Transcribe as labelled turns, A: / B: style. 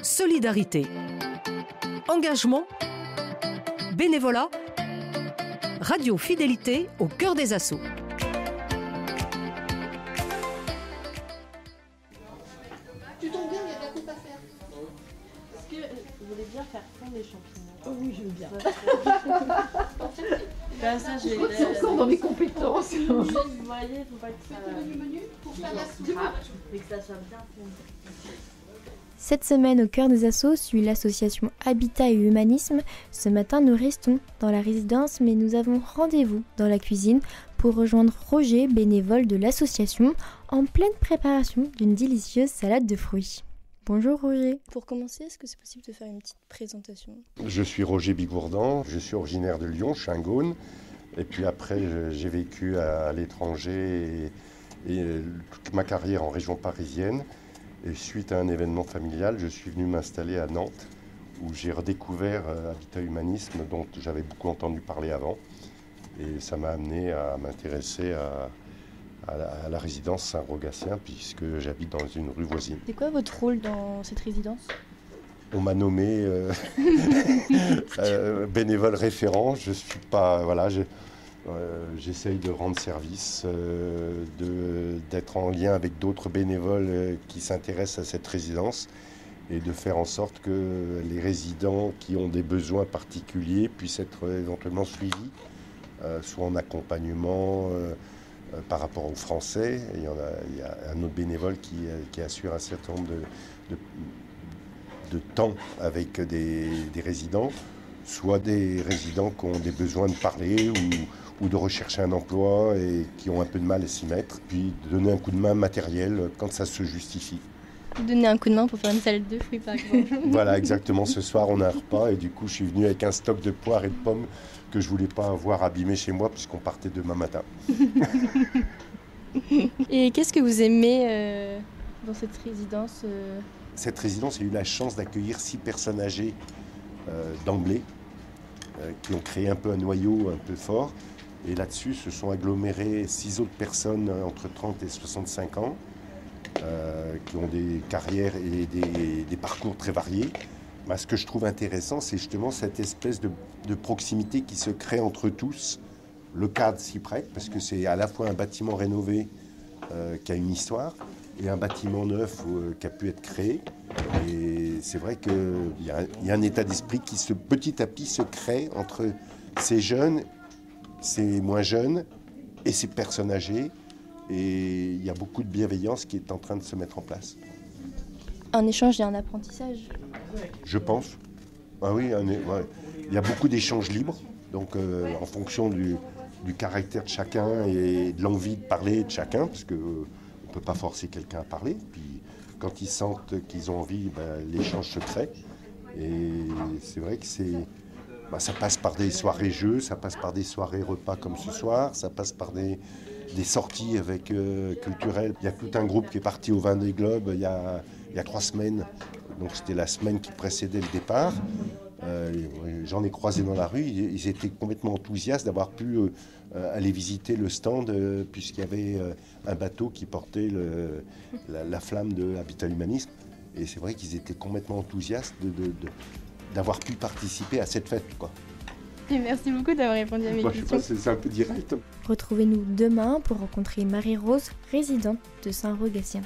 A: solidarité, engagement, bénévolat, radio fidélité au cœur des assos.
B: Tu tombes bien, il y a de la coupe à faire.
C: Est-ce que vous voulez bien faire fondre les champignons?
B: Oh oui, je veux bien.
C: Ben ça, je
B: Je crois que c'est encore dans mes compétences.
C: Vous voyez, faut pas que ça...
B: Menu pour faire la soupe.
C: Mais que ça soit bien fondu.
D: Cette semaine, au cœur des assos, suit l'association Habitat et Humanisme. Ce matin, nous restons dans la résidence, mais nous avons rendez-vous dans la cuisine pour rejoindre Roger, bénévole de l'association, en pleine préparation d'une délicieuse salade de fruits. Bonjour Roger. Pour commencer, est-ce que c'est possible de faire une petite présentation?
E: Je suis Roger Bigourdan, je suis originaire de Lyon, je suis un Gaune. Et puis après, j'ai vécu à l'étranger et toute ma carrière en région parisienne. Et suite à un événement familial, je suis venu m'installer à Nantes, où j'ai redécouvert Habitat Humanisme, dont j'avais beaucoup entendu parler avant. Et ça m'a amené à m'intéresser à la résidence Saint-Rogatien, puisque j'habite dans une rue voisine.
D: C'est quoi votre rôle dans cette résidence?
E: On m'a nommé bénévole référent. Je suis pas, voilà, j'essaye de rendre service, d'être en lien avec d'autres bénévoles qui s'intéressent à cette résidence et de faire en sorte que les résidents qui ont des besoins particuliers puissent être éventuellement suivis, soit en accompagnement par rapport aux Français. Et il y a un autre bénévole qui assure un certain nombre de temps avec des résidents, soit des résidents qui ont des besoins de parler ou de rechercher un emploi et qui ont un peu de mal à s'y mettre, puis de donner un coup de main matériel quand ça se justifie.
D: Donner un coup de main pour faire une salade de fruits par exemple.
E: Voilà, exactement. Ce soir, on a un repas et du coup, je suis venu avec un stock de poires et de pommes que je voulais pas avoir abîmé chez moi puisqu'on partait demain matin.
D: Et qu'est-ce que vous aimez dans cette résidence
E: Cette résidence a eu la chance d'accueillir 6 personnes âgées d'emblée qui ont créé un peu un noyau un peu fort. Et là-dessus, se sont agglomérées 6 autres personnes entre 30 et 65 ans qui ont des carrières et des parcours très variés. Ce que je trouve intéressant, c'est justement cette espèce de proximité qui se crée entre tous. Le cadre s'y prête, parce que c'est à la fois un bâtiment rénové qui a une histoire et un bâtiment neuf qui a pu être créé. Et c'est vrai qu'il y a un état d'esprit qui, petit à petit, se crée entre ces jeunes, ces moins jeunes et ces personnes âgées. Et il y a beaucoup de bienveillance qui est en train de se mettre en place.
D: Un échange et un apprentissage.
E: Je pense. Ah oui, il y a beaucoup d'échanges libres. Donc en fonction du caractère de chacun et de l'envie de parler de chacun, parce qu'on ne peut pas forcer quelqu'un à parler. Puis quand ils sentent qu'ils ont envie, l'échange se crée. Et c'est vrai que ça passe par des soirées jeux, ça passe par des soirées repas comme ce soir, ça passe par des sorties avec culturelles. Il y a tout un groupe qui est parti au Vendée Globe il y a 3 semaines. Donc c'était la semaine qui précédait le départ. J'en ai croisé dans la rue, ils étaient complètement enthousiastes d'avoir pu aller visiter le stand puisqu'il y avait un bateau qui portait la flamme de Habitat Humanisme. Et c'est vrai qu'ils étaient complètement enthousiastes d'avoir pu participer à cette fête, quoi.
D: Et merci beaucoup d'avoir répondu à mes questions.
E: Je sais pas, c'est un peu direct.
D: Retrouvez-nous demain pour rencontrer Marie-Rose, résidente de Saint-Rogatien.